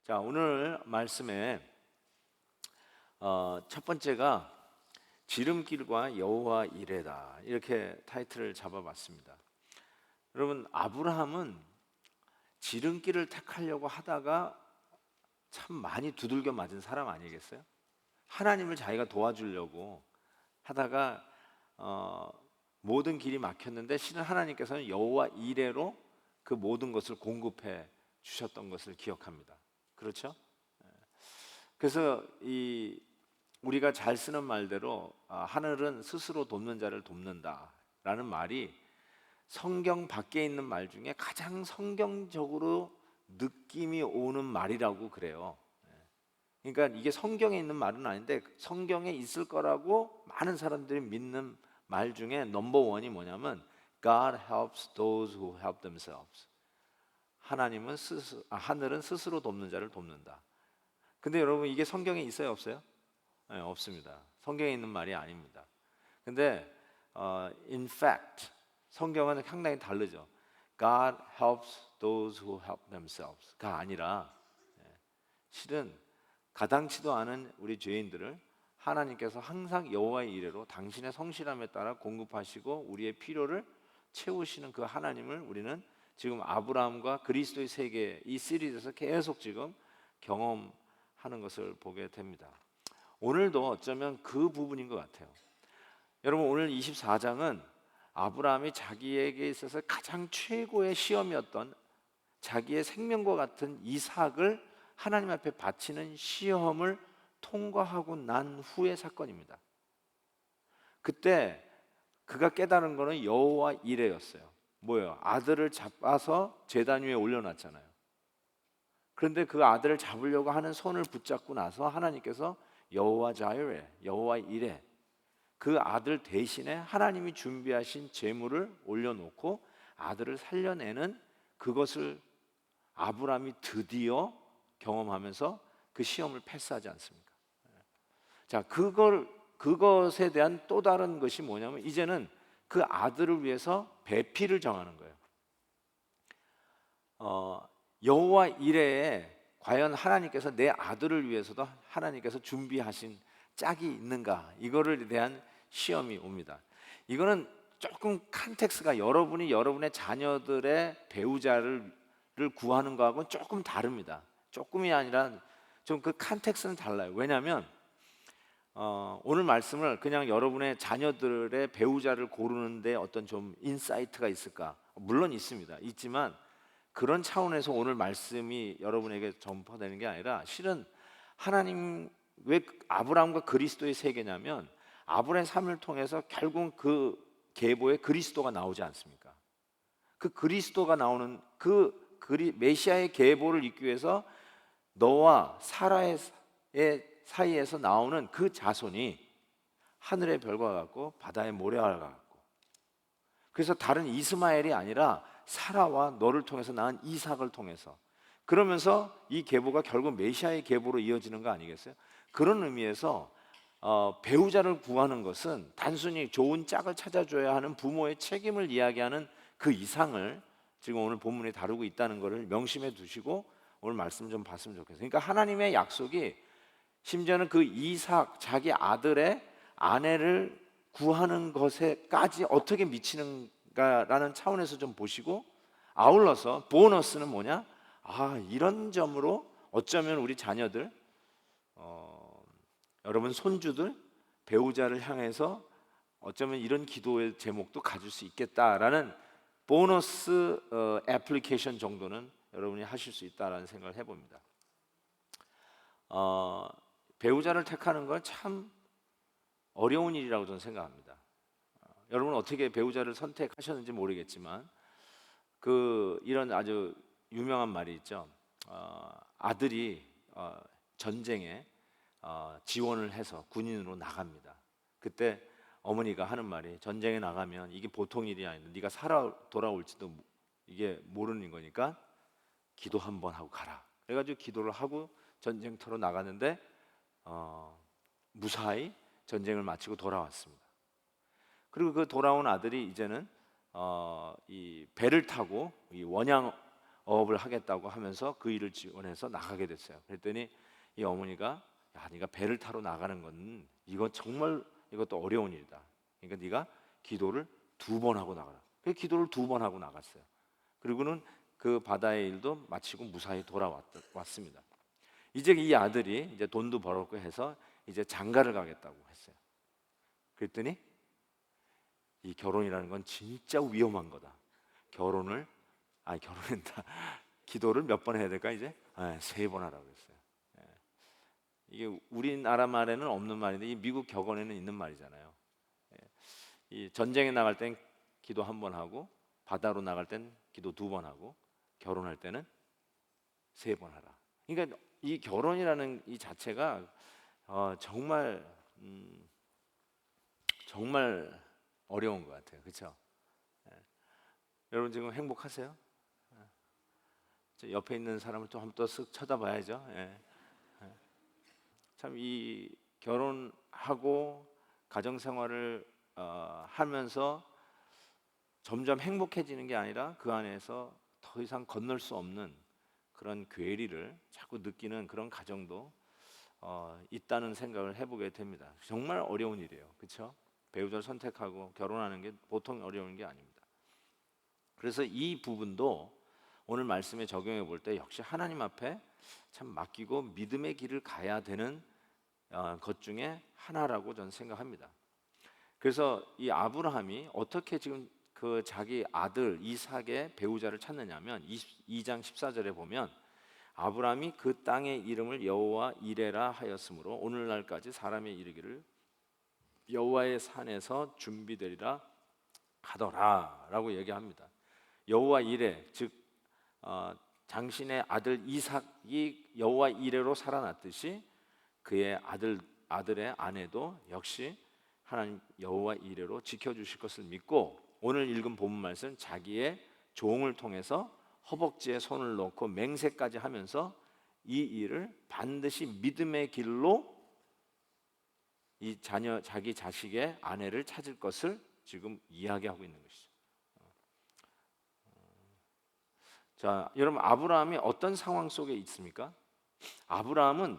자, 오늘 말씀에 첫 번째가 지름길과 여호와 이레다, 이렇게 타이틀을 잡아봤습니다. 여러분, 아브라함은 지름길을 택하려고 하다가 참 많이 두들겨 맞은 사람 아니겠어요? 하나님을 자기가 도와주려고 하다가 모든 길이 막혔는데 실은 하나님께서는 여호와 이레로 그 모든 것을 공급해 주셨던 것을 기억합니다. 그렇죠? 그래서 우리가 잘 쓰는 말대로 하늘은 스스로 돕는 자를 돕는다라는 말이 성경 밖에 있는 말 중에 가장 성경적으로 느낌이 오는 말이라고 그래요. 그러니까 이게 성경에 있는 말은 아닌데 성경에 있을 거라고 많은 사람들이 믿는 말 중에 넘버 원이 뭐냐면 God helps those who help themselves. 하늘은 스스로 돕는 자를 돕는다. 근데 여러분, 이게 성경에 있어요, 없어요? 네, 없습니다. 성경에 있는 말이 아닙니다. 근데 in fact 성경은 상당히 다르죠. God helps those who help themselves가 아니라 실은 가당치도 않은 우리 죄인들을 하나님께서 항상 여호와의 이레로 당신의 성실함에 따라 공급하시고 우리의 필요를 채우시는 그 하나님을 우리는 지금 아브라함과 그리스도의 세계 이 시리즈에서 계속 지금 경험하는 것을 보게 됩니다. 오늘도 어쩌면 그 부분인 것 같아요. 여러분, 오늘 24장은 아브라함이 자기에게 있어서 가장 최고의 시험이었던 자기의 생명과 같은 이삭을 하나님 앞에 바치는 시험을 통과하고 난 후의 사건입니다. 그때 그가 깨달은 것은 여호와 이레였어요. 뭐예요? 아들을 잡아서 제단 위에 올려놨잖아요. 그런데 그 아들을 잡으려고 하는 손을 붙잡고 나서 하나님께서 여호와 자이레, 여호와 이레, 그 아들 대신에 하나님이 준비하신 제물을 올려놓고 아들을 살려내는 그것을 아브라함이 드디어 경험하면서 그 시험을 패스하지 않습니까? 자, 그것에 대한 또 다른 것이 뭐냐면 이제는 그 아들을 위해서 배필을 정하는 거예요. 여호와 이레에 과연 하나님께서 내 아들을 위해서도 하나님께서 준비하신 짝이 있는가, 이거를 대한 시험이 옵니다. 이거는 조금 컨텍스가 여러분이 여러분의 자녀들의 배우자를 구하는 거하고는 조금 다릅니다. 조금이 아니라 좀 그 컨텍스는 달라요. 왜냐하면 오늘 말씀을 그냥 여러분의 자녀들의 배우자를 고르는데 어떤 좀 인사이트가 있을까? 물론 있습니다. 있지만 그런 차원에서 오늘 말씀이 여러분에게 전파되는 게 아니라 실은 하나님, 왜 아브라함과 그리스도의 세계냐면 아브라함의 삶을 통해서 결국 그 계보에 그리스도가 나오지 않습니까? 그 그리스도가 나오는 메시아의 계보를 잇기 위해서 너와 사라의 사이에서 나오는 그 자손이 하늘의 별과 같고 바다의 모래와 같고, 그래서 다른 이스마엘이 아니라 사라와 너를 통해서 낳은 이삭을 통해서, 그러면서 이 계보가 결국 메시아의 계보로 이어지는 거 아니겠어요? 그런 의미에서 배우자를 구하는 것은 단순히 좋은 짝을 찾아줘야 하는 부모의 책임을 이야기하는 그 이상을 지금 오늘 본문에 다루고 있다는 것을 명심해 두시고 오늘 말씀 좀 봤으면 좋겠어요. 그러니까 하나님의 약속이 심지어는 그 이삭, 자기 아들의 아내를 구하는 것에까지 어떻게 미치는가라는 차원에서 좀 보시고, 아울러서 보너스는 뭐냐? 이런 점으로 어쩌면 우리 자녀들, 여러분 손주들, 배우자를 향해서 어쩌면 이런 기도의 제목도 가질 수 있겠다라는 보너스 애플리케이션 정도는 여러분이 하실 수 있다라는 생각을 해봅니다. 배우자를 택하는 건 참 어려운 일이라고 저는 생각합니다. 여러분 어떻게 배우자를 선택하셨는지 모르겠지만 이런 아주 유명한 말이 있죠. 아들이 전쟁에 지원을 해서 군인으로 나갑니다. 그때 어머니가 하는 말이, 전쟁에 나가면 이게 보통 일이 아닌데 네가 살아 돌아올지도 이게 모르는 거니까 기도 한번 하고 가라. 그래가지고 기도를 하고 전쟁터로 나갔는데 무사히 전쟁을 마치고 돌아왔습니다. 그리고 그 돌아온 아들이 이제는 이 배를 타고 이 어업을 하겠다고 하면서 그 일을 지원해서 나가게 됐어요. 그랬더니 이 어머니가 야, 네가 배를 타러 나가는 건 이건 정말 이것도 어려운 일이다. 그러니까 네가 기도를 2번 하고 나가라. 그 기도를 2번 하고 나갔어요. 그리고는 그 바다의 일도 마치고 무사히 돌아왔습니다. 이제 이 아들이 이제 돈도 벌었고 해서 이제 장가를 가겠다고 했어요. 그랬더니 이 결혼이라는 건 진짜 위험한 거다. 결혼한다. 기도를 몇 번 해야 될까 이제? 3번 하라고 했어요. 이게 우리나라 말에는 없는 말인데 이 미국 격언에는 있는 말이잖아요. 이 전쟁에 나갈 땐 기도 1번 하고 바다로 나갈 땐 기도 2번 하고 결혼할 때는 3번 하라. 그러니까 이 결혼이라는 이 자체가 정말 정말 어려운 것 같아요. 그렇죠? 여러분 지금 행복하세요? 옆에 있는 사람을 또 한번 또 쓱 쳐다봐야죠. 참 이 결혼하고 가정 생활을 하면서 점점 행복해지는 게 아니라 그 안에서 더 이상 건널 수 없는 그런 괴리를 자꾸 느끼는 그런 가정도 있다는 생각을 해보게 됩니다. 정말 어려운 일이에요. 그렇죠? 배우자를 선택하고 결혼하는 게 보통 어려운 게 아닙니다. 그래서 이 부분도 오늘 말씀에 적용해 볼 때 역시 하나님 앞에 참 맡기고 믿음의 길을 가야 되는 것 중에 하나라고 저는 생각합니다. 그래서 이 아브라함이 어떻게 지금 그 자기 아들 이삭의 배우자를 찾느냐면 22장 14절에 보면 아브라함이 그 땅의 이름을 여호와 이레라 하였으므로 오늘날까지 사람의 이르기를 여호와의 산에서 준비되리라 하더라라고 얘기합니다. 여호와 이레 즉 당신의 아들 이삭이 여호와 이레로 살아났듯이 그의 아들의 아내도 역시 하나님 여호와 이레로 지켜주실 것을 믿고 오늘 읽은 본문 말씀 자기의 종을 통해서 허벅지에 손을 놓고 맹세까지 하면서 이 일을 반드시 믿음의 길로 이 자기 자식의 아내를 찾을 것을 지금 이야기하고 있는 것이죠. 자, 여러분 아브라함이 어떤 상황 속에 있습니까? 아브라함은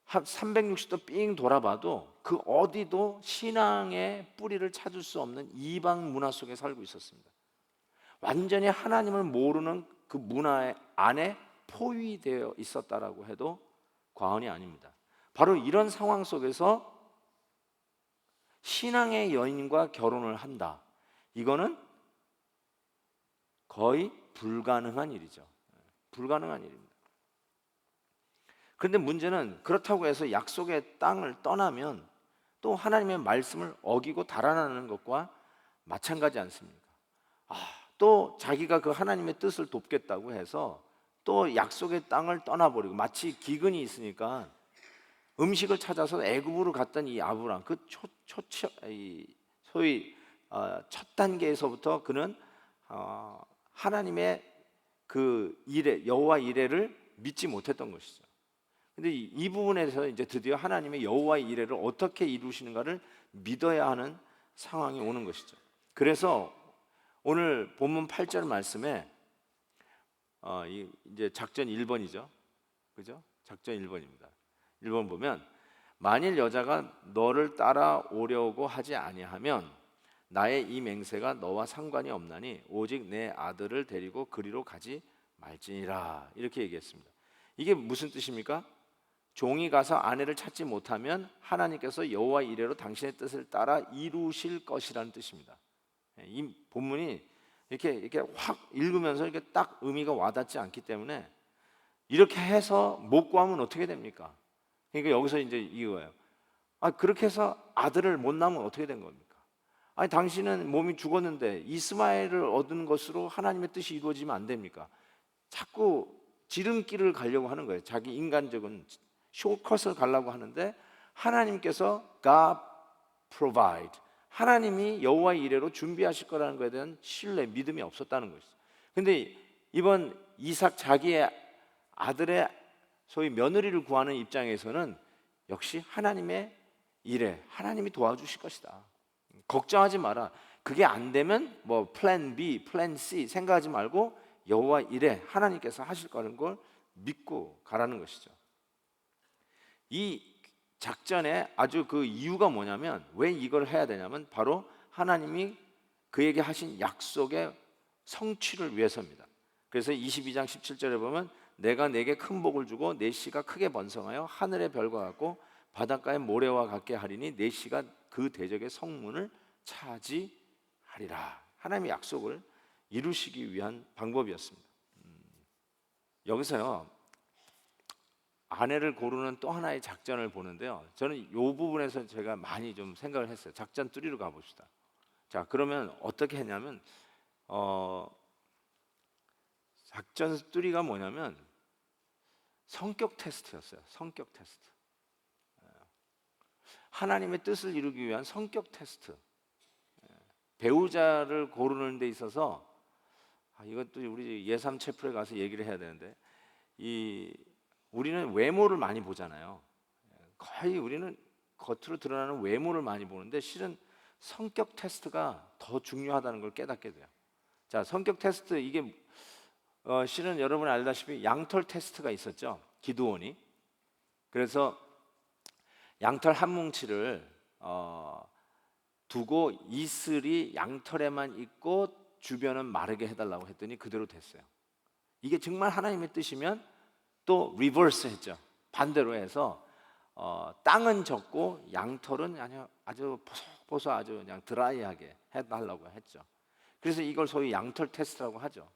한 360도 삥 돌아봐도 그 어디도 신앙의 뿌리를 찾을 수 없는 이방 문화 속에 살고 있었습니다. 완전히 하나님을 모르는 그 문화 안에 포위되어 있었다라고 해도 과언이 아닙니다. 바로 이런 상황 속에서 신앙의 여인과 결혼을 한다. 이거는 거의 불가능한 일이죠. 불가능한 일입니다. 그런데 문제는 그렇다고 해서 약속의 땅을 떠나면 또 하나님의 말씀을 어기고 달아나는 것과 마찬가지 않습니까? 또 자기가 그 하나님의 뜻을 돕겠다고 해서 또 약속의 땅을 떠나버리고 마치 기근이 있으니까 음식을 찾아서 애굽으로 갔던 이 아브람 그 소위 첫 단계에서부터 그는 하나님의 그 이레 여호와 이레를 믿지 못했던 것이죠. 근데 이 부분에서 이제 드디어 하나님의 여호와 이레를 어떻게 이루시는가를 믿어야 하는 상황이 오는 것이죠. 그래서 오늘 본문 8절 말씀에 이제 작전 1번이죠. 그죠? 작전 1번입니다. 1번 보면 만일 여자가 너를 따라오려고 하지 아니하면 나의 이 맹세가 너와 상관이 없나니 오직 내 아들을 데리고 그리로 가지 말지니라 이렇게 얘기했습니다. 이게 무슨 뜻입니까? 종이 가서 아내를 찾지 못하면 하나님께서 여호와 이레로 당신의 뜻을 따라 이루실 것이라는 뜻입니다. 이 본문이 이렇게 확 읽으면서 이렇게 딱 의미가 와닿지 않기 때문에 이렇게 해서 못 구하면 어떻게 됩니까? 그러니까 여기서 이제 이거예요. 그렇게 해서 아들을 못 낳으면 어떻게 된 겁니까? 당신은 몸이 죽었는데 이스마엘을 얻은 것으로 하나님의 뜻이 이루어지면 안 됩니까? 자꾸 지름길을 가려고 하는 거예요. 자기 인간적인 쇼컷을 가려고 하는데 하나님께서 God provide 하나님이 여호와 이레로 준비하실 거라는 것에 대한 신뢰, 믿음이 없었다는 것이죠. 근데 이번 이삭 자기의 아들의 소위 며느리를 구하는 입장에서는 역시 하나님의 일에 하나님이 도와주실 것이다. 걱정하지 마라. 그게 안 되면 뭐 플랜 B, 플랜 C 생각하지 말고 여호와 이레 하나님께서 하실 거라는 걸 믿고 가라는 것이죠. 이 작전에 아주 그 이유가 뭐냐면, 왜 이걸 해야 되냐면 바로 하나님이 그에게 하신 약속의 성취를 위해서입니다. 그래서 22장 17절에 보면 내가 내게 큰 복을 주고 내 씨가 크게 번성하여 하늘의 별과 같고 바닷가의 모래와 같게 하리니 내 씨가 그 대적의 성문을 차지하리라. 하나님의 약속을 이루시기 위한 방법이었습니다. 여기서요, 아내를 고르는 또 하나의 작전을 보는데요, 저는 이 부분에서 제가 많이 좀 생각을 했어요. 작전 뚜리로 가봅시다. 자, 그러면 어떻게 했냐면 작전 뚜리가 뭐냐면 성격 테스트였어요. 성격 테스트. 하나님의 뜻을 이루기 위한 성격 테스트. 배우자를 고르는 데 있어서 이것도 우리 예삼 채플에 가서 얘기를 해야 되는데, 우리는 외모를 많이 보잖아요. 거의 우리는 겉으로 드러나는 외모를 많이 보는데 실은 성격 테스트가 더 중요하다는 걸 깨닫게 돼요. 자, 성격 테스트, 이게 실은 여러분 알다시피 양털 테스트가 있었죠. 기드온이. 그래서 양털 한 뭉치를 두고 이슬이 양털에만 있고 주변은 마르게 해달라고 했더니 그대로 됐어요. 이게 정말 하나님의 뜻이면 또 리버스 했죠. 반대로 해서 땅은 적고 양털은 아주 보소 아주 그냥 드라이하게 해달라고 했죠. 그래서 이걸 소위 양털 테스트라고 하죠.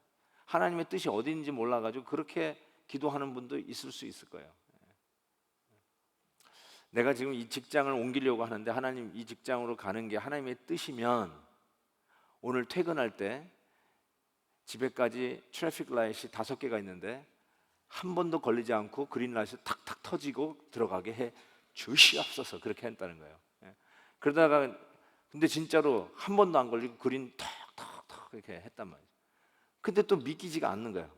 하나님의 뜻이 어디인지 몰라가지고 그렇게 기도하는 분도 있을 수 있을 거예요. 내가 지금 이 직장을 옮기려고 하는데 하나님, 이 직장으로 가는 게 하나님의 뜻이면 오늘 퇴근할 때 집에까지 트래픽 라이트이 5개가 있는데 한 번도 걸리지 않고 그린 라이트 탁탁 터지고 들어가게 해 주시옵소서, 그렇게 했다는 거예요. 그러다가 근데 진짜로 한 번도 안 걸리고 그린 탁탁탁 이렇게 했단 말이죠. 근데 또 믿기지가 않는 거예요.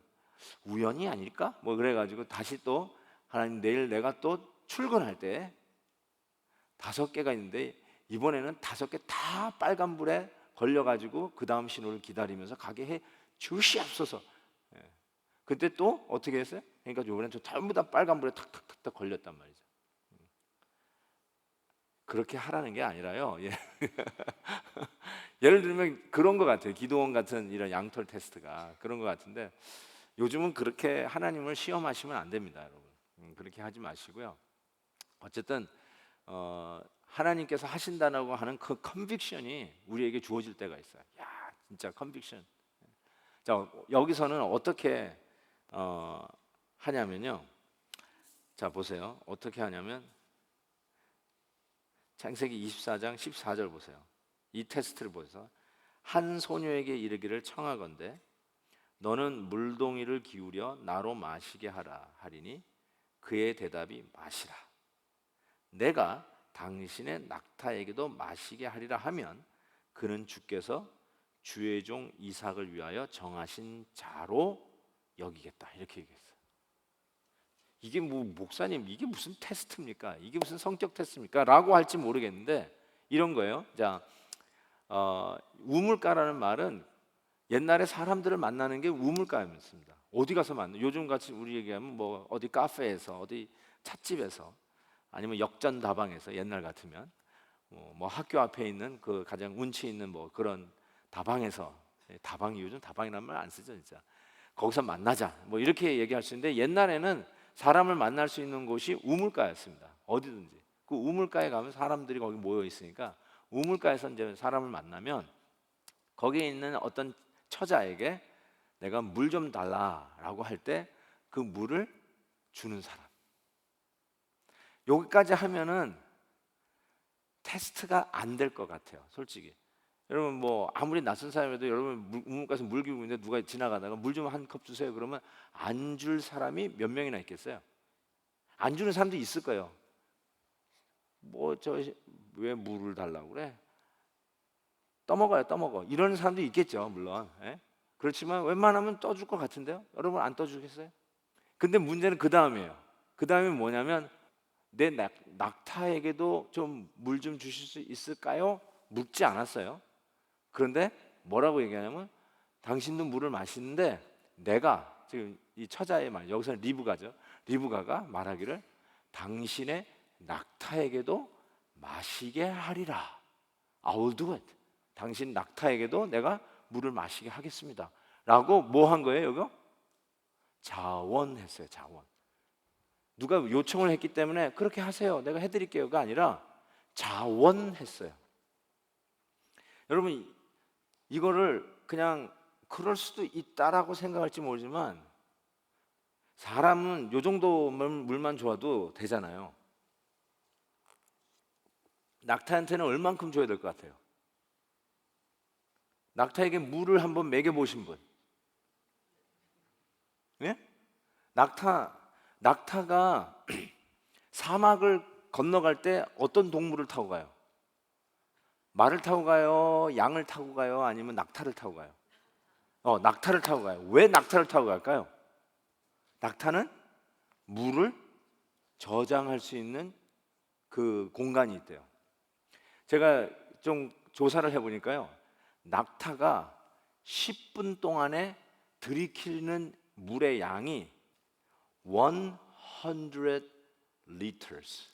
우연이 아닐까? 뭐 그래가지고 다시 또 하나님, 내일 내가 또 출근할 때 5개가 있는데 이번에는 5개 다 빨간불에 걸려가지고 그 다음 신호를 기다리면서 가게 해 주시옵소서. 그때 또 어떻게 했어요? 그러니까 이번엔 전부 다 빨간불에 탁탁탁탁 걸렸단 말이죠. 그렇게 하라는 게 아니라요. 예를 들면 그런 것 같아요. 기도원 같은 이런 양털 테스트가 그런 것 같은데, 요즘은 그렇게 하나님을 시험하시면 안 됩니다, 여러분. 그렇게 하지 마시고요. 어쨌든 하나님께서 하신다고 하는 그 컨빅션이 우리에게 주어질 때가 있어요. 야, 진짜 컨빅션. 자, 여기서는 어떻게 하냐면요. 자, 보세요. 어떻게 하냐면 창세기 24장 14절 보세요. 이 테스트를 보세요. 한 소녀에게 이르기를 청하건대 너는 물동이를 기울여 나로 마시게 하라 하리니 그의 대답이 마시라. 내가 당신의 낙타에게도 마시게 하리라 하면 그는 주께서 주의 종 이삭을 위하여 정하신 자로 여기겠다, 이렇게 얘기했어요. 이게 뭐 목사님, 이게 무슨 테스트입니까? 이게 무슨 성격 테스트입니까? 라고 할지 모르겠는데 이런 거예요. 자, 우물가라는 말은 옛날에 사람들을 만나는 게 우물가였습니다. 어디 가서 만나? 요즘 같이 우리 얘기하면 뭐 어디 카페에서, 어디 찻집에서, 아니면 역전 다방에서, 옛날 같으면 뭐 학교 앞에 있는 그 가장 운치 있는 뭐 그런 다방에서, 다방이 요즘 다방이라는 말 안 쓰죠, 진짜. 거기서 만나자, 뭐 이렇게 얘기할 수 있는데 옛날에는 사람을 만날 수 있는 곳이 우물가였습니다. 어디든지. 그 우물가에 가면 사람들이 거기 모여 있으니까 우물가에서 이제 사람을 만나면 거기에 있는 어떤 처자에게 내가 물 좀 달라라고 할 때 그 물을 주는 사람. 여기까지 하면은 테스트가 안 될 것 같아요, 솔직히. 여러분 뭐 아무리 낯선 사람이라도 여러분 우물가에서 물 기르고 있는데 누가 지나가다가 물 좀 한 컵 주세요 그러면 안 줄 사람이 몇 명이나 있겠어요? 안 주는 사람도 있을 거예요. 뭐 저 왜 물을 달라고 그래? 떠먹어요, 떠먹어. 이런 사람도 있겠죠, 물론. 예? 그렇지만 웬만하면 떠줄 것 같은데요. 여러분 안 떠주겠어요? 근데 문제는 그 다음이에요. 그 다음에 뭐냐면 내 낙타에게도 좀 물 좀 주실 수 있을까요? 묻지 않았어요. 그런데 뭐라고 얘기하냐면 당신도 물을 마시는데 내가 지금 이 처자의 말, 여기서는 리브가죠. 리브가가 말하기를 당신의 낙타에게도 마시게 하리라. I will do it. 당신 낙타에게도 내가 물을 마시게 하겠습니다. 라고 뭐 한 거예요, 이거? 자원했어요, 자원. 누가 요청을 했기 때문에 그렇게 하세요, 내가 해드릴게요가 아니라 자원했어요. 여러분, 이거를 그냥 그럴 수도 있다라고 생각할지 모르지만 사람은 요 정도 물만 좋아도 되잖아요. 낙타한테는 얼만큼 줘야 될 것 같아요? 낙타에게 물을 한번 먹여보신 분? 예? 낙타가 사막을 건너갈 때 어떤 동물을 타고 가요? 말을 타고 가요? 양을 타고 가요? 아니면 낙타를 타고 가요? 낙타를 타고 가요. 왜 낙타를 타고 갈까요? 낙타는 물을 저장할 수 있는 그 공간이 있대요. 제가 좀 조사를 해보니까요, 낙타가 10분 동안에 들이키는 물의 양이 100 liters.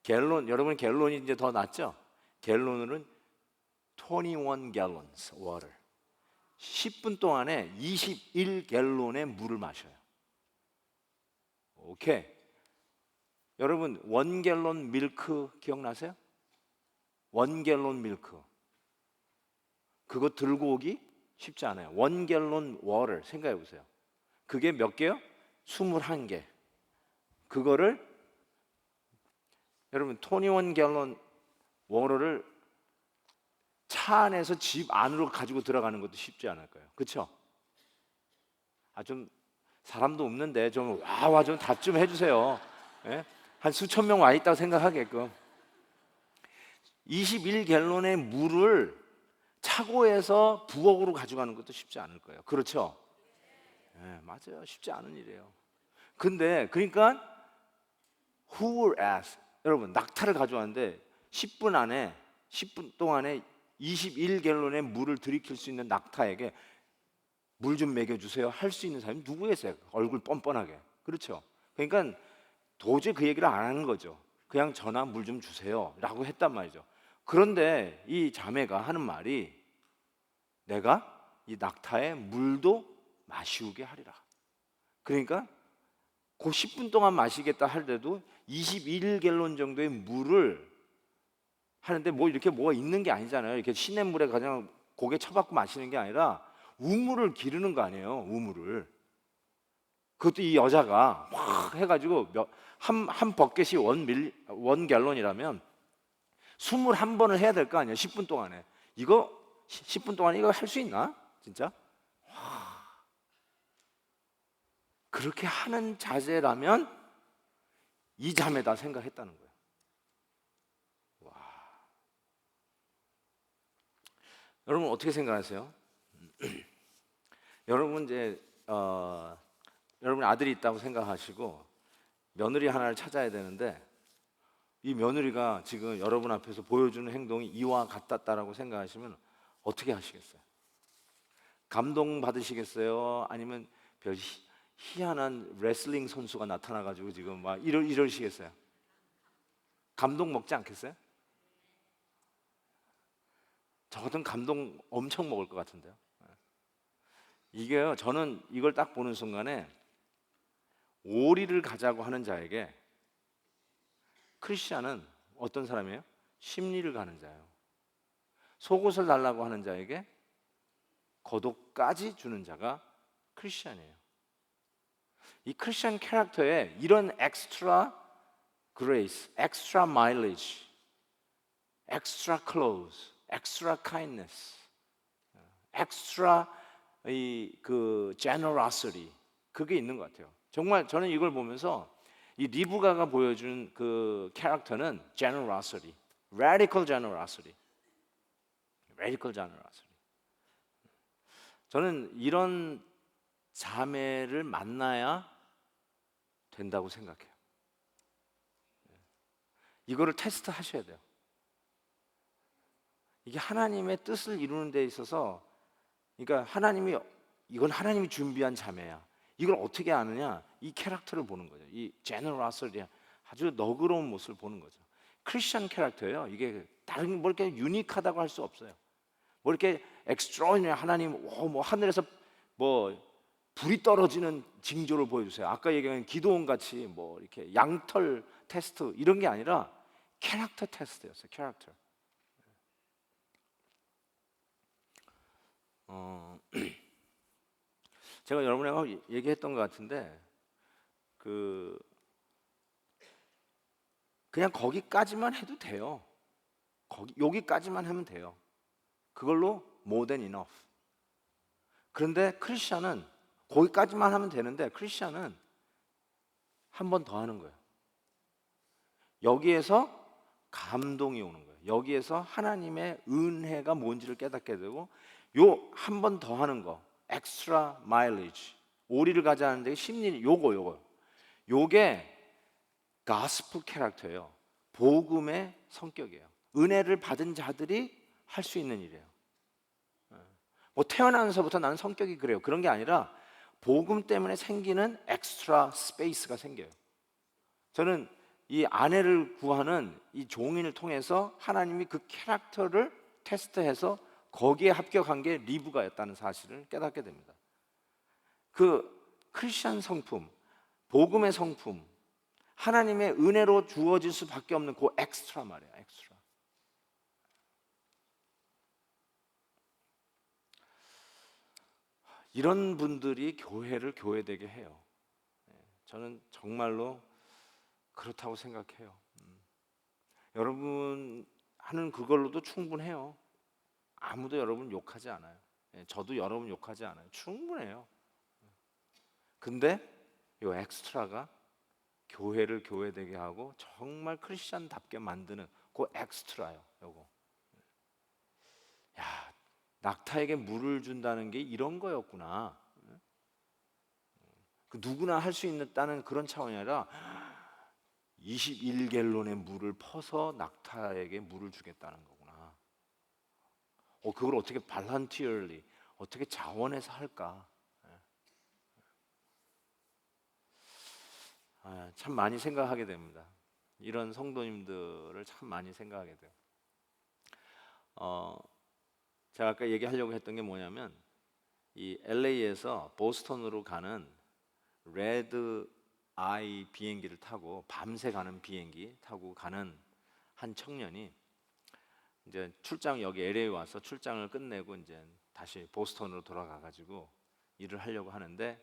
갤론, 여러분 갤론이 이제 더 낫죠? 갤론으로는 21 gallons water. 10분 동안에 21갤론의 물을 마셔요. 오케이. 여러분, 1갤론 밀크 기억나세요? 1갤론 밀크. 그거 들고 오기 쉽지 않아요. 1갤론 water 생각해 보세요. 그게 몇 개요? 21개. 그거를 여러분 21갤론 water를 차 안에서 집 안으로 가지고 들어가는 것도 쉽지 않을 거예요. 그렇죠? 좀 사람도 없는데 좀 좀 답 좀 해주세요. 예? 한 수천 명 와 있다고 생각하게끔. 21갤론의 물을 차고에서 부엌으로 가져가는 것도 쉽지 않을 거예요. 그렇죠? 네, 맞아요. 쉽지 않은 일이에요. 근데 그러니까 who were asked, 여러분 낙타를 가져왔는데 10분 동안에 21갤론의 물을 들이킬 수 있는 낙타에게 물 좀 먹여주세요 할 수 있는 사람이 누구겠어요? 얼굴 뻔뻔하게. 그렇죠? 그러니까 도저히 그 얘기를 안 하는 거죠. 그냥 전화 물 좀 주세요 라고 했단 말이죠. 그런데 이 자매가 하는 말이 내가 이 낙타의 물도 마시우게 하리라. 그러니까 그 10분 동안 마시겠다 할 때도 21갤론 정도의 물을 하는데 뭐 이렇게 뭐가 있는 게 아니잖아요. 이렇게 시냇물에 그냥 고개 쳐박고 마시는 게 아니라 우물을 기르는 거 아니에요. 우물을. 그것도 이 여자가 확 해가지고 한 버켓이 1갤론이라면 21번을 해야 될 거 아니에요. 10분 동안에. 이거 10분 동안에 이거 할 수 있나? 진짜? 그렇게 하는 자세라면 이 자매다 생각했다는 거예요. 와. 여러분 어떻게 생각하세요? 여러분 이제 여러분 아들이 있다고 생각하시고 며느리 하나를 찾아야 되는데 이 며느리가 지금 여러분 앞에서 보여주는 행동이 이와 같았다라고 생각하시면 어떻게 하시겠어요? 감동 받으시겠어요? 아니면 별 희한한 레슬링 선수가 나타나가지고 지금 막 이러시겠어요? 감동 먹지 않겠어요? 저 같은 감동 엄청 먹을 것 같은데요. 이게요, 저는 이걸 딱 보는 순간에 오리를 가자고 하는 자에게 크리스찬은 어떤 사람이에요? 심리를 가는 자예요. 속옷을 달라고 하는 자에게 겉옷까지 주는 자가 크리스찬이에요. 이 크리스찬 캐릭터에 이런 엑스트라 그레이스, 엑스트라 마일리지, 엑스트라 클로즈, 엑스트라 카인드니스, 엑스트라 그 제너러시티, 그게 있는 것 같아요. 정말 저는 이걸 보면서 이 리브가가 보여준 그 캐릭터는 generosity, radical generosity, radical generosity. 저는 이런 자매를 만나야 된다고 생각해요. 이거를 테스트 하셔야 돼요. 이게 하나님의 뜻을 이루는 데 있어서, 그러니까 하나님이 이건 하나님이 준비한 자매야. 이걸 어떻게 아느냐? 이 캐릭터를 보는 거죠. 이 제너러스리, 아주 너그러운 모습을 보는 거죠. 크리스천 캐릭터예요. 이게 다른 뭐 이렇게 유니크하다고 할 수 없어요. 뭐 이렇게 엑스트라ordinary 하나님 뭐 하늘에서 뭐 불이 떨어지는 징조를 보여주세요. 아까 얘기한 기도원 같이 뭐 이렇게 양털 테스트 이런 게 아니라 캐릭터 테스트였어요. 캐릭터. 제가 여러분하고 얘기했던 것 같은데 그냥 거기까지만 해도 돼요. 여기까지만 하면 돼요. 그걸로 more than enough. 그런데 크리스천은 거기까지만 하면 되는데 크리스천은 한 번 더 하는 거예요. 여기에서 감동이 오는 거예요. 여기에서 하나님의 은혜가 뭔지를 깨닫게 되고 요 한 번 더 하는 거 extra mileage 오리를 가자는데 심리 요게 가스펠 캐릭터예요. 복음의 성격이에요. 은혜를 받은 자들이 할 수 있는 일이에요. 뭐 태어나면서부터 나는 성격이 그래요. 그런 게 아니라 복음 때문에 생기는 엑스트라 스페이스가 생겨요. 저는 이 아내를 구하는 이 종인을 통해서 하나님이 그 캐릭터를 테스트해서 거기에 합격한 게 리브가였다는 사실을 깨닫게 됩니다. 그 크리스천 성품, 복음의 성품, 하나님의 은혜로 주어질 수밖에 없는 그 엑스트라 말이에요. 엑스트라. 이런 분들이 교회를 교회되게 해요. 저는 정말로 그렇다고 생각해요. 여러분 하는 그걸로도 충분해요. 아무도 여러분 욕하지 않아요. 저도 여러분 욕하지 않아요. 충분해요. 근데 이 엑스트라가 교회를 교회되게 하고 정말 크리스천답게 만드는 그 엑스트라요. 요거. 야, 낙타에게 물을 준다는 게 이런 거였구나. 그 누구나 할 수 있다는 그런 차원이 아니라 21갤론의 물을 퍼서 낙타에게 물을 주겠다는 거구나. 그걸 어떻게 발란티얼리 어떻게 자원해서 할까? 참 많이 생각하게 됩니다. 이런 성도님들을 참 많이 생각하게 돼요. 제가 아까 얘기하려고 했던 게 뭐냐면 이 LA에서 보스턴으로 가는 레드 아이 비행기를 타고 밤새 가는 비행기 타고 가는 한 청년이 이제 출장 여기 LA에 와서 출장을 끝내고 이제 다시 보스턴으로 돌아가 가지고 일을 하려고 하는데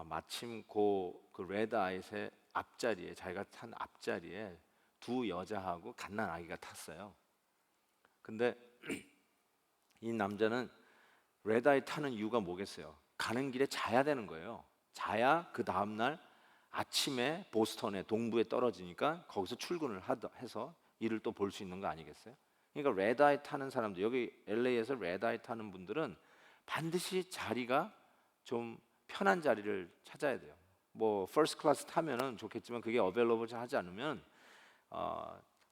마침 그 레드 아이의 앞자리에 자기가 탄 앞자리에 두 여자하고 갓난 아기가 탔어요. 근데 이 남자는 레드 아이 타는 이유가 뭐겠어요? 가는 길에 자야 되는 거예요. 자야 그 다음날 아침에 보스턴의 동부에 떨어지니까 거기서 출근을 해서 일을 또 볼 수 있는 거 아니겠어요? 그러니까 레드아이 타는 사람들, 여기 LA에서 레드아이 타는 분들은 반드시 자리가 좀 편한 자리를 찾아야 돼요. 뭐 퍼스트 클래스 타면은 좋겠지만 그게 어베일러블 하지 않으면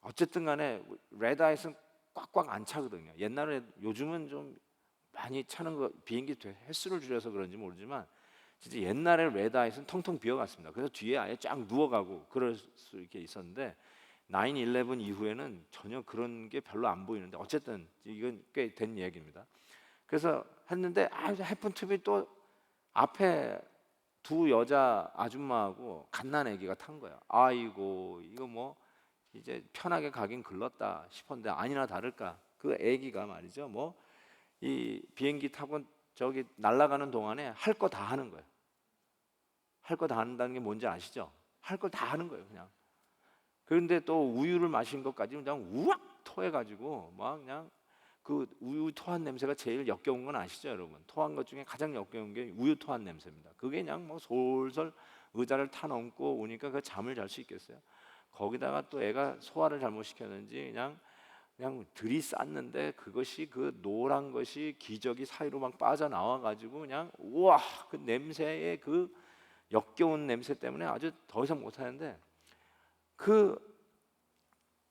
어쨌든 간에 레드아이는 꽉꽉 안 차거든요. 옛날에 요즘은 좀 많이 차는 거 비행기 횟수를 줄여서 그런지 모르지만 진짜 옛날에 레드아이는 텅텅 비어갔습니다. 그래서 뒤에 아예 쫙 누워가고 그럴 수 있게 있었는데 9/11 이후에는 전혀 그런 게 별로 안 보이는데 어쨌든 이건 꽤 된 얘기입니다. 그래서 했는데 해픈 투비 또 앞에 두 여자 아줌마하고 갓난 아기가 탄 거야. 아이고 이거 뭐 이제 편하게 가긴 글렀다 싶었는데 아니나 다를까 그 아기가 말이죠. 뭐 이 비행기 타고 저기 날아가는 동안에 할 거 다 하는 거예요. 할 거 다 한다는 게 뭔지 아시죠? 할 걸 다 하는 거예요, 그냥. 그런데 또 우유를 마신 것까지 그냥 우악 토해가지고 막 그냥 그 우유 토한 냄새가 제일 역겨운 건 아시죠, 여러분? 토한 것 중에 가장 역겨운 게 우유 토한 냄새입니다. 그게 그냥 뭐 솔솔 의자를 타넘고 오니까 그 잠을 잘 수 있겠어요? 거기다가 또 애가 소화를 잘못 시켰는지 그냥 들이쌌는데 그것이 그 노란 것이 기저귀 사이로 막 빠져나와 가지고 그냥 우와 그 냄새의 그 역겨운 냄새 때문에 아주 더 이상 못 하는데 그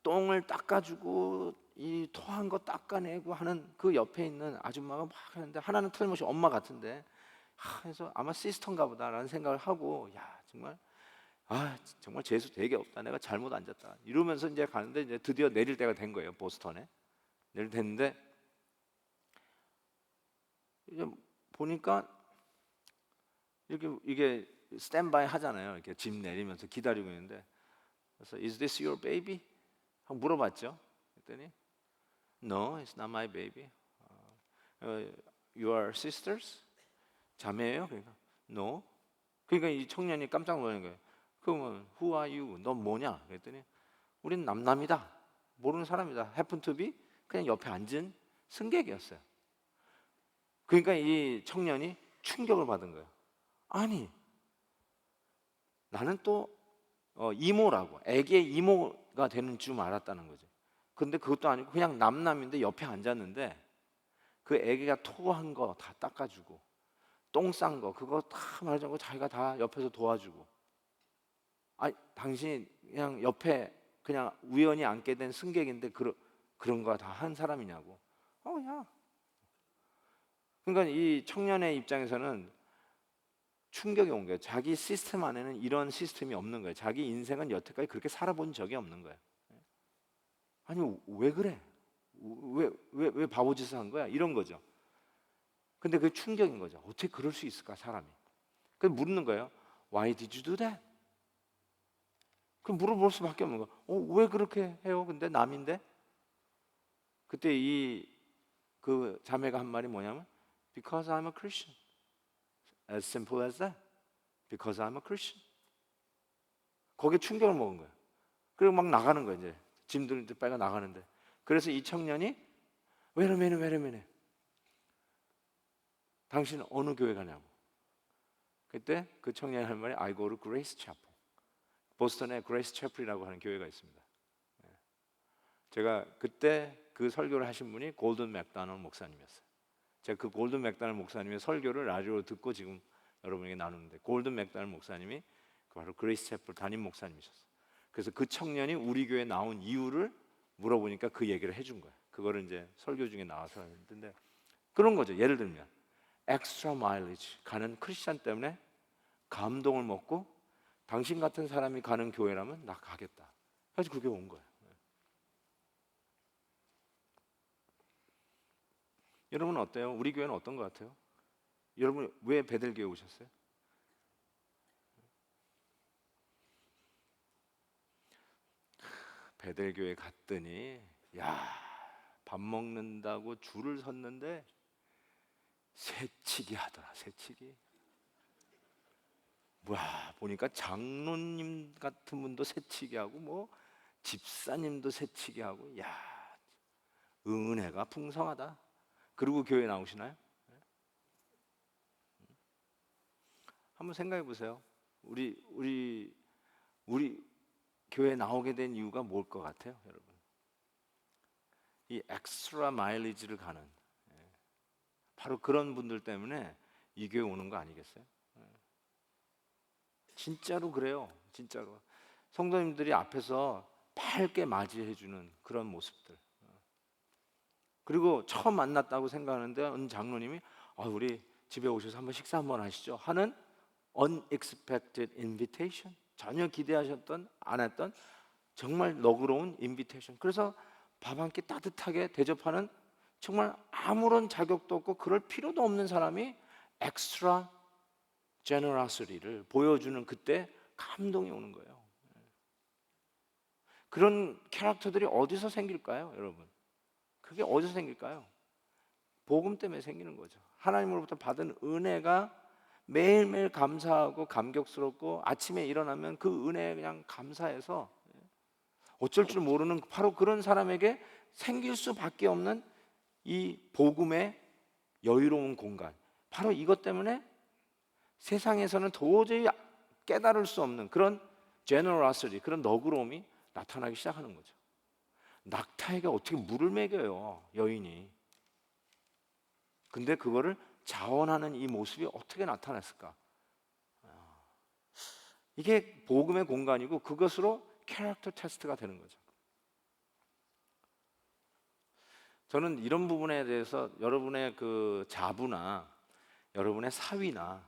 똥을 닦아주고 이 토한 거 닦아내고 하는 그 옆에 있는 아줌마가 막 하는데 하나는 틀림없이 엄마 같은데 그래서 아마 시스터인가 보다라는 생각을 하고, 야 정말 정말 재수 되게 없다. 내가 잘못 앉았다. 이러면서 이제 가는데 이제 드디어 내릴 때가 된 거예요. 보스턴에 내릴 됐는데 이제 보니까 이렇게 이게 스탠바이 하잖아요. 이렇게 짐 내리면서 기다리고 있는데, 그래서 Is this your baby? 하고 물어봤죠. 그랬더니 No, it's not my baby. You are sisters? 자매예요? 그러니까 No. 그러니까 이 청년이 깜짝 놀라는 거예요. 그러면 Who are you? 넌 뭐냐? 그랬더니 우린 남남이다. 모르는 사람이다. Happen to be 그냥 옆에 앉은 승객이었어요. 그러니까 이 청년이 충격을 받은 거예요. 아니, 나는 또 이모라고, 애기의 이모가 되는 줄 알았다는 거죠. 근데 그것도 아니고 그냥 남남인데 옆에 앉았는데 그 애기가 토한 거 다 닦아주고 똥 싼 거 그거 다 말하자고 자기가 다 옆에서 도와주고, 당신이 그냥 옆에 그냥 우연히 앉게 된 승객인데 그런 거 다 한 사람이냐고. 야. 그러니까 이 청년의 입장에서는 충격이 온 거예요. 자기 시스템 안에는 이런 시스템이 없는 거예요. 자기 인생은 여태까지 그렇게 살아본 적이 없는 거예요. 아니 왜 그래? 왜 바보짓을 한 거야? 이런 거죠. 근데 그게 충격인 거죠. 어떻게 그럴 수 있을까 사람이? 그래서 묻는 거예요. Why did you do that? 그럼 물어볼 수밖에 없는 거예요. 왜 그렇게 해요? 근데 남인데? 그때 그 자매가 한 말이 뭐냐면 Because I'm a Christian. As simple as that. Because I'm a Christian. 거기에 충격을 먹은 거예요. 그리고 막 나가는 거예요. 이제 짐들 빨고 나가는데, 그래서 이 청년이 Wait a minute. 당신은 어느 교회 가냐고. 그때 그 청년이 할 말이 I go to Grace Chapel. 보스턴에 그레이스 채플이라고 하는 교회가 있습니다. 제가 그때 그 설교를 하신 분이 골든 맥다널 목사님이었어요. 제가 그 골든 맥다널 목사님의 설교를 라디오로 듣고 지금 여러분에게 나누는데, 골든 맥다널 목사님이 바로 그레이스 채플 담임 목사님이셨어요. 그래서 그 청년이 우리 교회에 나온 이유를 물어보니까 그 얘기를 해준 거예요. 그거를 이제 설교 중에 나와서 했는데, 그런 거죠. 예를 들면 엑스트라 마일리지 가는 크리스찬 때문에 감동을 먹고 당신 같은 사람이 가는 교회라면 나 가겠다. 그래서 그게 온 거예요. 여러분은 어때요? 우리 교회는 어떤 것 같아요? 여러분 왜 베들교회 오셨어요? 베들교회 갔더니 밥 먹는다고 줄을 섰는데 새치기 하더라. 새치기. 보니까 장로님 같은 분도 새치기 하고 뭐 집사님도 새치기 하고, 은혜가 풍성하다. 그리고 교회 나오시나요? 한번 생각해 보세요. 우리 교회 나오게 된 이유가 뭘 것 같아요, 여러분? 이 엑스트라 마일리지를 가는 바로 그런 분들 때문에 이 교회 오는 거 아니겠어요? 진짜로 그래요. 진짜로 성도님들이 앞에서 밝게 맞이해 주는 그런 모습들. 그리고 처음 만났다고 생각하는데 어느 장로님이 우리 집에 오셔서 한번 식사 한번 하시죠 하는 unexpected invitation, 전혀 기대하셨던 안 했던 정말 너그러운 인비테이션. 그래서 밥 한 끼 따뜻하게 대접하는, 정말 아무런 자격도 없고 그럴 필요도 없는 사람이 엑스트라 제너러시티를 보여주는, 그때 감동이 오는 거예요. 그런 캐릭터들이 어디서 생길까요, 여러분? 그게 어디서 생길까요? 복음 때문에 생기는 거죠. 하나님으로부터 받은 은혜가 매일매일 감사하고 감격스럽고, 아침에 일어나면 그 은혜에 그냥 감사해서 어쩔 줄 모르는 바로 그런 사람에게 생길 수밖에 없는 이 복음의 여유로운 공간, 바로 이것 때문에 세상에서는 도저히 깨달을 수 없는 그런 제너러시티, 그런 너그러움이 나타나기 시작하는 거죠. 낙타에게 어떻게 물을 먹여요, 여인이. 근데 그거를 자원하는 이 모습이 어떻게 나타났을까? 이게 복음의 공간이고, 그것으로 캐릭터 테스트가 되는 거죠. 저는 이런 부분에 대해서 여러분의 그 자부나 여러분의 사위나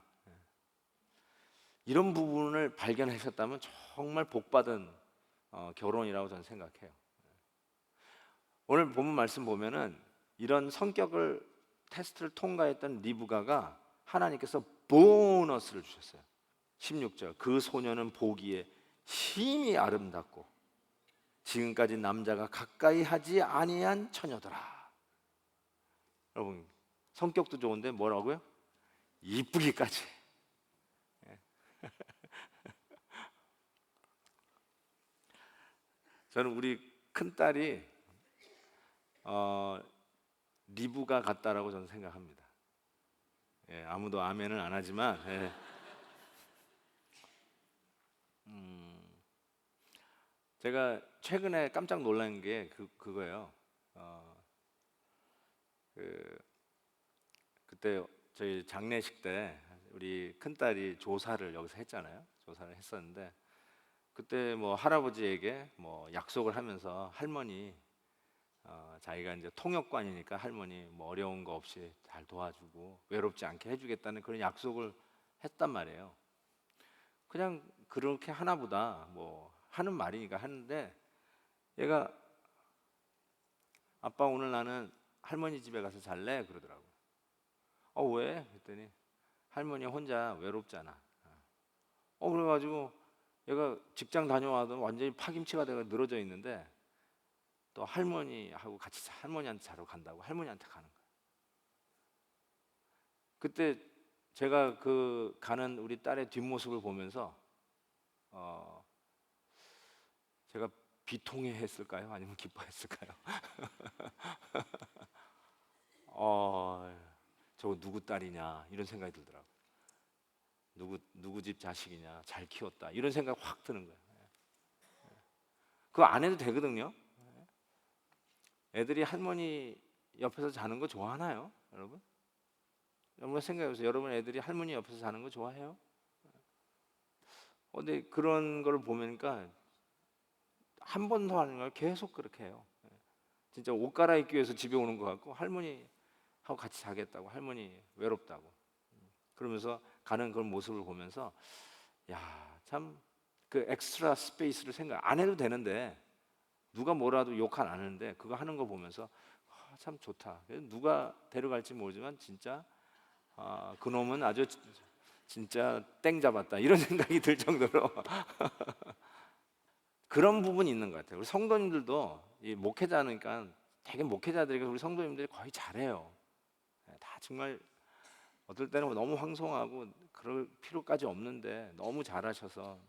이런 부분을 발견하셨다면 정말 복받은 결혼이라고 저는 생각해요. 오늘 본문 말씀 보면은 이런 성격을 테스트를 통과했던 리브가가 하나님께서 보너스를 주셨어요. 16절, 그 소녀는 보기에 심히 아름답고 지금까지 남자가 가까이 하지 아니한 처녀더라. 여러분, 성격도 좋은데 뭐라고요? 이쁘기까지. 저는 우리 큰딸이 리브가 같다라고 저는 생각합니다. 아무도 아멘을 안 하지만 제가 최근에 깜짝 놀란 게 그거예요. 그때 저희 장례식 때 우리 큰딸이 조사를 여기서 했잖아요. 조사를 했었는데 그때 뭐 할아버지에게 뭐 약속을 하면서 할머니 자기가 이제 통역관이니까 할머니 뭐 어려운 거 없이 잘 도와주고 외롭지 않게 해주겠다는 그런 약속을 했단 말이에요. 그냥 그렇게 하나보다 뭐 하는 말이니까 하는데 얘가 아빠 오늘 나는 할머니 집에 가서 잘래 그러더라고요. 왜? 그랬더니 할머니 혼자 외롭잖아. 그래가지고 얘가 직장 다녀와도 완전히 파김치가 돼가 늘어져 있는데 또 할머니하고 같이 할머니한테 자러 간다고 할머니한테 가는 거예요. 그때 제가 그 가는 우리 딸의 뒷모습을 보면서 제가 비통해했을까요? 아니면 기뻐했을까요? 저거 누구 딸이냐 이런 생각이 들더라고요. 누구 집 자식이냐 잘 키웠다 이런 생각 확 드는 거예요. 그거 안 해도 되거든요. 애들이 할머니 옆에서 자는 거 좋아하나요, 여러분? 여러분 생각해보세요. 여러분 애들이 할머니 옆에서 자는 거 좋아해요? 근데 그런 걸 보니까 한 번 더 하는 걸 계속 그렇게 해요. 진짜 옷 갈아입기 위해서 집에 오는 것 같고 할머니하고 같이 자겠다고 할머니 외롭다고 그러면서 가는 그런 모습을 보면서 야, 참 그 엑스트라 스페이스를 생각 안 해도 되는데 누가 뭐라도 욕 안 하는데 그거 하는 거 보면서 참 좋다. 누가 데려갈지 모르지만 진짜 그놈은 아주 진짜 땡 잡았다 이런 생각이 들 정도로 그런 부분이 있는 것 같아요. 우리 성도님들도 이 목회자니까 되게 목회자들이 우리 성도님들이 거의 잘해요. 다 정말 어떨 때는 너무 황송하고 그럴 필요까지 없는데 너무 잘하셔서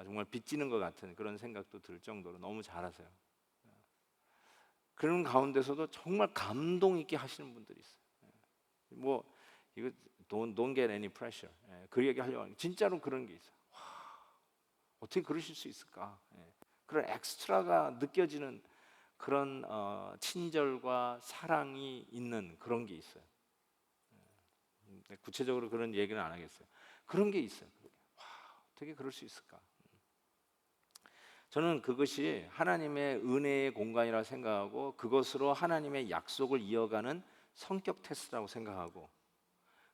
정말 빚지는 것 같은 그런 생각도 들 정도로 너무 잘하세요. 그런 가운데서도 정말 감동 있게 하시는 분들이 있어요. 뭐 이거 don't get any pressure. 그 얘기 하려고 하는 진짜로 그런 게 있어요. 와, 어떻게 그러실 수 있을까? 그런 엑스트라가 느껴지는 그런 친절과 사랑이 있는 그런 게 있어요. 구체적으로 그런 얘기는 안 하겠어요. 그런 게 있어요. 와, 어떻게 그럴 수 있을까? 저는 그것이 하나님의 은혜의 공간이라고 생각하고 그것으로 하나님의 약속을 이어가는 성격 테스트라고 생각하고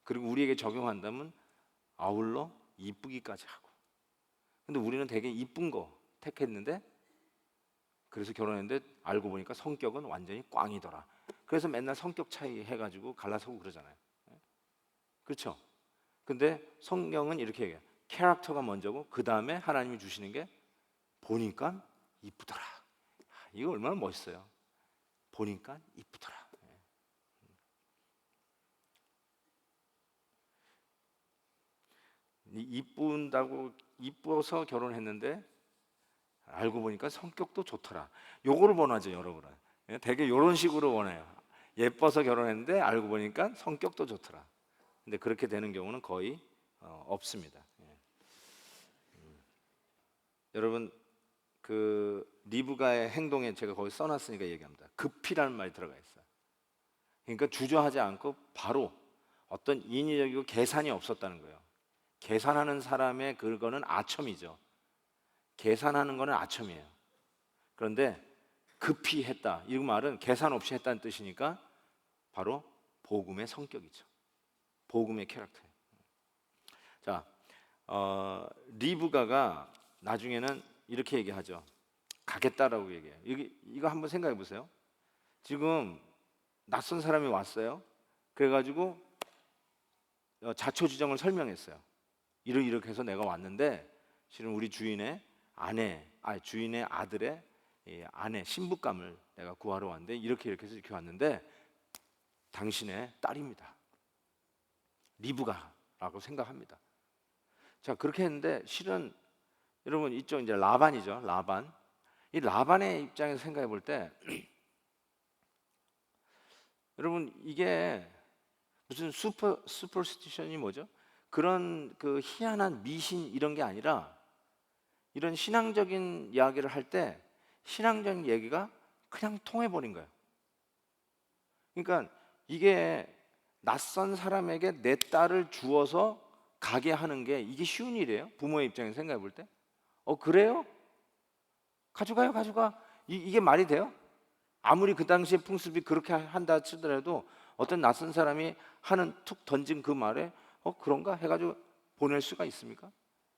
그리고 우리에게 적용한다면 아울러 이쁘기까지 하고 근데 우리는 되게 이쁜 거 택했는데 그래서 결혼했는데 알고 보니까 성격은 완전히 꽝이더라. 그래서 맨날 성격 차이 해가지고 갈라서고 그러잖아요. 그렇죠? 근데 성경은 이렇게 얘기해요. 캐릭터가 먼저고 그 다음에 하나님이 주시는 게 보니까 이쁘더라. 이거 얼마나 멋있어요. 보니까 이쁘더라. 이쁜다고 이뻐서 결혼했는데 알고 보니까 성격도 좋더라. 요거를 원하죠, 여러분은. 되게 이런 식으로 원해요. 예뻐서 결혼했는데 알고 보니까 성격도 좋더라. 근데 그렇게 되는 경우는 거의 없습니다. 여러분 그 리브가의 행동에 제가 거기 써놨으니까 얘기합니다. 급히라는 말이 들어가 있어요. 그러니까 주저하지 않고 바로 어떤 인위적이고 계산이 없었다는 거예요. 계산하는 사람의 그거는 아첨이죠. 계산하는 거는 아첨이에요. 그런데 급히 했다. 이 말은 계산 없이 했다는 뜻이니까 바로 복음의 성격이죠. 복음의 캐릭터예요. 자, 리브가가 나중에는 이렇게 얘기하죠. 가겠다라고 얘기해요. 이거 한번 생각해 보세요. 지금 낯선 사람이 왔어요. 그래가지고 자초지종을 설명했어요. 이렇게 해서 내가 왔는데 실은 우리 주인의 주인의 아들의 아내 신부감을 내가 구하러 왔는데 이렇게 해서 이렇게 왔는데 당신의 딸입니다. 리브가라고 생각합니다. 자, 그렇게 했는데 실은 여러분 이쪽 이제 라반이죠. 라반. 이 라반의 입장에서 생각해 볼 때 여러분 이게 무슨 슈퍼스티션이 뭐죠? 그런 그 희한한 미신 이런 게 아니라 이런 신앙적인 이야기를 할 때 신앙적인 얘기가 그냥 통해 버린 거예요. 그러니까 이게 낯선 사람에게 내 딸을 주어서 가게 하는 게 이게 쉬운 일이에요? 부모의 입장에서 생각해 볼 때? 그래요? 가져가. 이게 말이 돼요? 아무리 그 당시에 풍습이 그렇게 한다 치더라도 어떤 낯선 사람이 하는 툭 던진 그 말에 그런가 해가지고 보낼 수가 있습니까?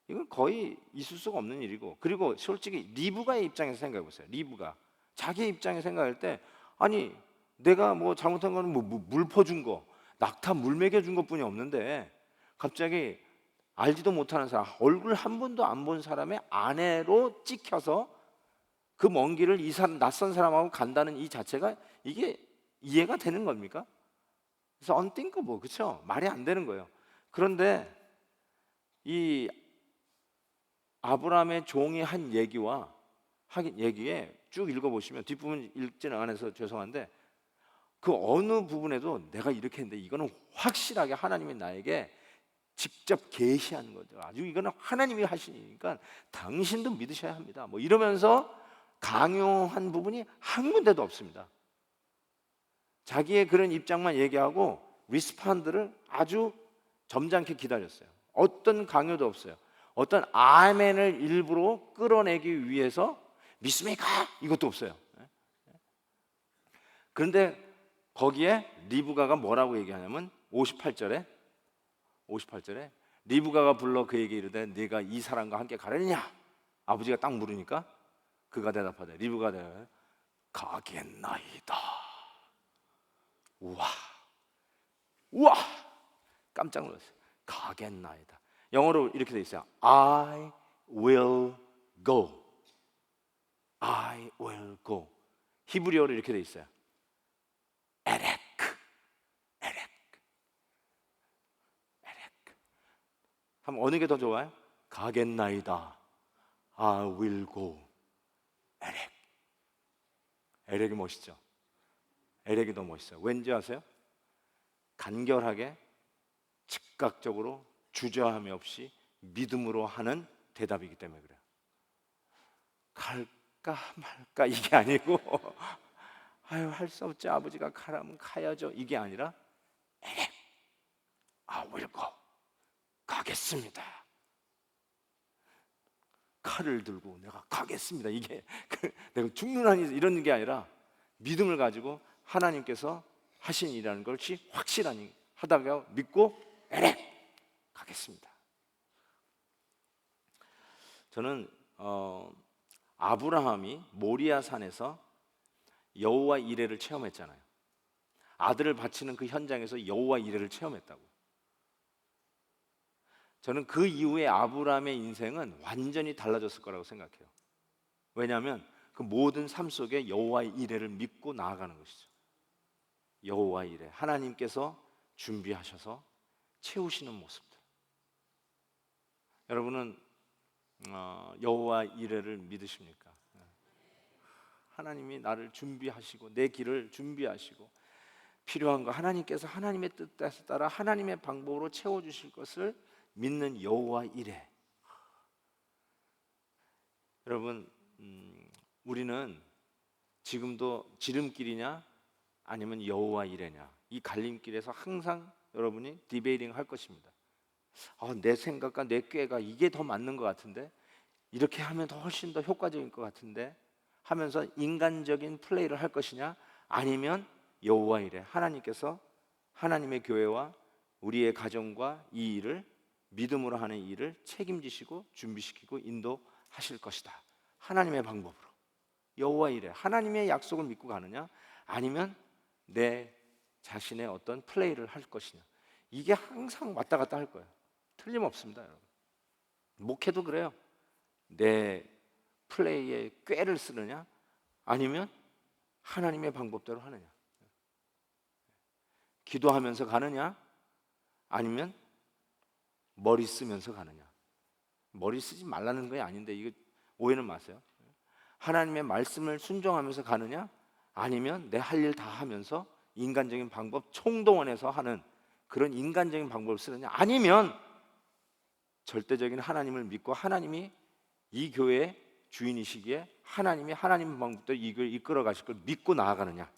이건 거의 있을 수가 없는 일이고, 그리고 솔직히 리브가의 입장에서 생각해 보세요. 리브가 자기 입장에서 생각할 때 아니 내가 뭐 잘못한 거는 물 퍼준 거, 낙타 물 먹여준 것뿐이 없는데 갑자기 알지도 못하는 사람, 얼굴 한 번도 안 본 사람의 아내로 찍혀서 그 먼 길을 이 사람, 낯선 사람하고 간다는 이 자체가 이게 이해가 되는 겁니까? 그래서 unthinkable, 그렇죠? 말이 안 되는 거예요. 그런데 이 아브라함의 종이 한 얘기에 쭉 읽어보시면 뒷부분 읽지는 않아서 죄송한데 그 어느 부분에도 내가 이렇게 했는데 이거는 확실하게 하나님이 나에게 직접 계시하는 거죠. 아주 이거는 하나님이 하시니까 당신도 믿으셔야 합니다. 뭐 이러면서 강요한 부분이 한 군데도 없습니다. 자기의 그런 입장만 얘기하고 리스판드를 아주 점잖게 기다렸어요. 어떤 강요도 없어요. 어떤 아멘을 일부러 끌어내기 위해서 믿습니까? 이것도 없어요. 그런데 거기에 리브가가 뭐라고 얘기하냐면 58절에 리브가가 불러 그에게 이르되 네가 이 사람과 함께 가려느냐? 아버지가 딱 물으니까 그가 대답하되 리브가 대답하되 가겠나이다. 우와 깜짝 놀랐어요. 가겠나이다. 영어로 이렇게 돼 있어요. I will go. I will go. 히브리어로 이렇게 돼 있어요. 에렉. 한번 어느 게 더 좋아요? 가겠나이다. I will go. 에렉이 멋있죠. 에렉이 더 멋있어요. 왠지 아세요? 간결하게 즉각적으로 주저함이 없이 믿음으로 하는 대답이기 때문에 그래요. 갈까 말까 이게 아니고 아유 할 수 없지 아버지가 가라면 가야죠 이게 아니라 에렉 I will go. 가겠습니다. 칼을 들고 내가 가겠습니다. 이게 내가 죽는 한이 이런 게 아니라 믿음을 가지고 하나님께서 하신 일이라는 것이 확실하니 하다가 믿고 에렉 가겠습니다. 저는 아브라함이 모리아 산에서 여호와 이레를 체험했잖아요. 아들을 바치는 그 현장에서 여호와 이레를 체험했다고. 저는 그 이후에 아브라함의 인생은 완전히 달라졌을 거라고 생각해요. 왜냐하면 그 모든 삶 속에 여호와의 이레를 믿고 나아가는 것이죠. 여호와 이레, 하나님께서 준비하셔서 채우시는 모습들. 여러분은 여호와 이레를 믿으십니까? 하나님이 나를 준비하시고 내 길을 준비하시고 필요한 거 하나님께서 하나님의 뜻에 따라 하나님의 방법으로 채워주실 것을 믿는 여호와 이레. 여러분 우리는 지금도 지름길이냐 아니면 여호와 이레냐 이 갈림길에서 항상 여러분이 디베이팅 할 것입니다. 내 생각과 내 꾀가 이게 더 맞는 것 같은데 이렇게 하면 더 훨씬 더 효과적인 것 같은데 하면서 인간적인 플레이를 할 것이냐 아니면 여호와 이레 하나님께서 하나님의 교회와 우리의 가정과 이 일을 믿음으로 하는 이 일을 책임지시고 준비시키고 인도하실 것이다. 하나님의 방법으로. 여호와 이레, 하나님의 약속을 믿고 가느냐, 아니면 내 자신의 어떤 플레이를 할 것이냐. 이게 항상 왔다 갔다 할 거예요. 틀림없습니다, 여러분. 목회도 그래요. 내 플레이에 꾀를 쓰느냐, 아니면 하나님의 방법대로 하느냐. 기도하면서 가느냐, 아니면 머리 쓰면서 가느냐. 머리 쓰지 말라는 게 아닌데 이거 오해는 마세요. 하나님의 말씀을 순종하면서 가느냐, 아니면 내 할 일 다 하면서 인간적인 방법 총동원해서 하는 그런 인간적인 방법을 쓰느냐, 아니면 절대적인 하나님을 믿고 하나님이 이 교회의 주인이시기에 하나님이 하나님 방법대로 이 교회를 이끌어 가실 걸 믿고 나아가느냐.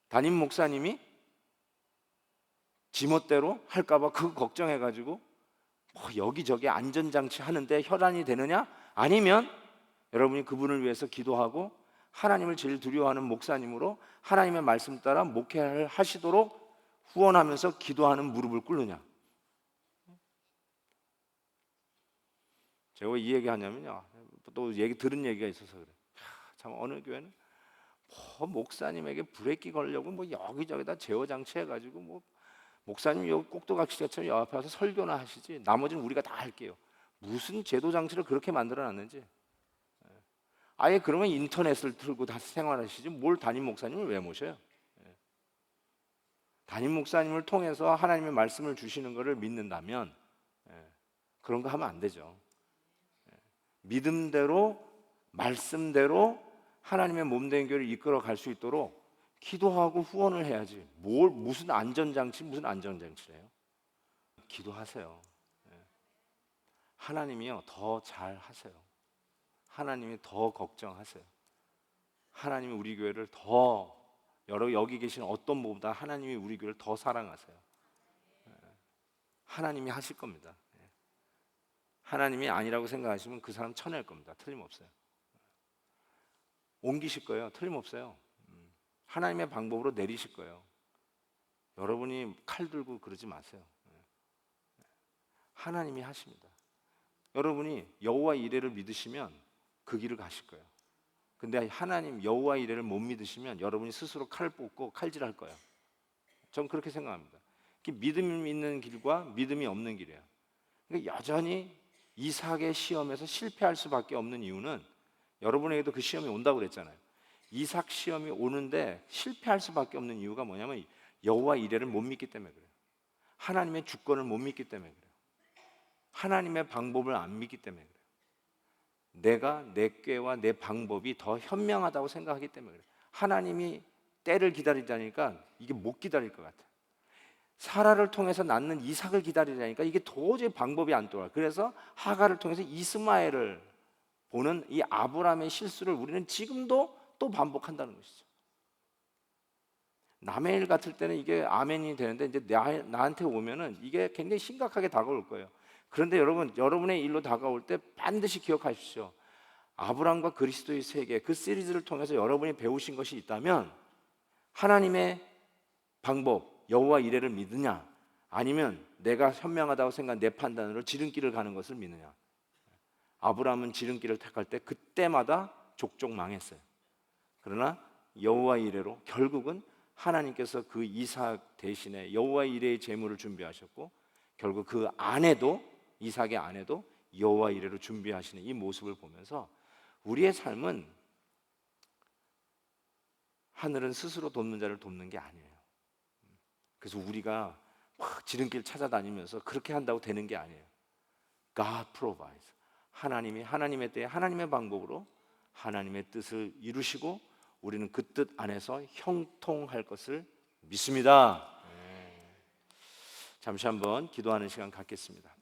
담임 목사님이 지멋대로 할까봐 그거 걱정해가지고 여기저기 안전장치 하는데 혈안이 되느냐, 아니면 여러분이 그분을 위해서 기도하고 하나님을 제일 두려워하는 목사님으로 하나님의 말씀 따라 목회를 하시도록 후원하면서 기도하는 무릎을 꿇느냐. 제가 왜 이 얘기 하냐면요, 또 들은 얘기가 있어서 그래. 참 어느 교회는 목사님에게 브레이크 걸려고 여기저기다 제어 장치 해가지고 목사님 여기 꼭두각시처럼 옆에 와서 설교나 하시지 나머지는 우리가 다 할게요. 무슨 제도 장치를 그렇게 만들어놨는지. 아예 그러면 인터넷을 틀고 다 생활하시지 뭘 담임 목사님을 왜 모셔요? 담임 목사님을 통해서 하나님의 말씀을 주시는 것을 믿는다면 그런 거 하면 안 되죠. 믿음대로 말씀대로 하나님의 몸된 교회를 이끌어 갈 수 있도록 기도하고 후원을 해야지. 무슨 안전장치래요? 기도하세요. 하나님이요 더 잘하세요. 하나님이 더 걱정하세요. 하나님이 우리 교회를 더, 여기 계신 어떤 분보다 하나님이 우리 교회를 더 사랑하세요. 하나님이 하실 겁니다. 하나님이 아니라고 생각하시면 그 사람 쳐낼 겁니다. 틀림없어요. 옮기실 거예요. 틀림없어요. 하나님의 방법으로 내리실 거예요. 여러분이 칼 들고 그러지 마세요. 하나님이 하십니다. 여러분이 여호와 이레를 믿으시면 그 길을 가실 거예요. 근데 하나님 여호와 이레를 못 믿으시면 여러분이 스스로 칼을 뽑고 칼질할 거예요. 전 그렇게 생각합니다. 믿음이 있는 길과 믿음이 없는 길이에요. 그러니까 여전히 이삭의 시험에서 실패할 수밖에 없는 이유는, 여러분에게도 그 시험이 온다고 그랬잖아요. 이삭 시험이 오는데 실패할 수밖에 없는 이유가 뭐냐면 여호와 이레를 못 믿기 때문에 그래요. 하나님의 주권을 못 믿기 때문에 그래요. 하나님의 방법을 안 믿기 때문에 그래요. 내가 내 꾀와 내 방법이 더 현명하다고 생각하기 때문에 그래요. 하나님이 때를 기다리자니까 이게 못 기다릴 것 같아요. 사라를 통해서 낳는 이삭을 기다리자니까 이게 도저히 방법이 안 돌아요. 그래서 하가를 통해서 이스마엘을 보는 이 아브라함의 실수를 우리는 지금도 또 반복한다는 것이죠. 남의 일 같을 때는 이게 아멘이 되는데 이제 나한테 오면은 이게 굉장히 심각하게 다가올 거예요. 그런데 여러분의 일로 다가올 때 반드시 기억하십시오. 아브라함과 그리스도의 세계, 그 시리즈를 통해서 여러분이 배우신 것이 있다면 하나님의 방법, 여호와 이레를 믿느냐, 아니면 내가 현명하다고 생각한 내 판단으로 지름길을 가는 것을 믿느냐. 아브라함은 지름길을 택할 때 그때마다 족족 망했어요. 그러나 여호와 이레로 결국은 하나님께서 그 이삭 대신에 여호와 이레의 제물을 준비하셨고, 결국 그 아내도, 이삭의 아내도 여호와 이레로 준비하시는 이 모습을 보면서 우리의 삶은 하늘은 스스로 돕는 자를 돕는 게 아니에요. 그래서 우리가 막 지름길 찾아다니면서 그렇게 한다고 되는 게 아니에요. God provides. 하나님이 하나님의 때에 하나님의 방법으로 하나님의 뜻을 이루시고 우리는 그 뜻 안에서 형통할 것을 믿습니다. 잠시 한번 기도하는 시간 갖겠습니다.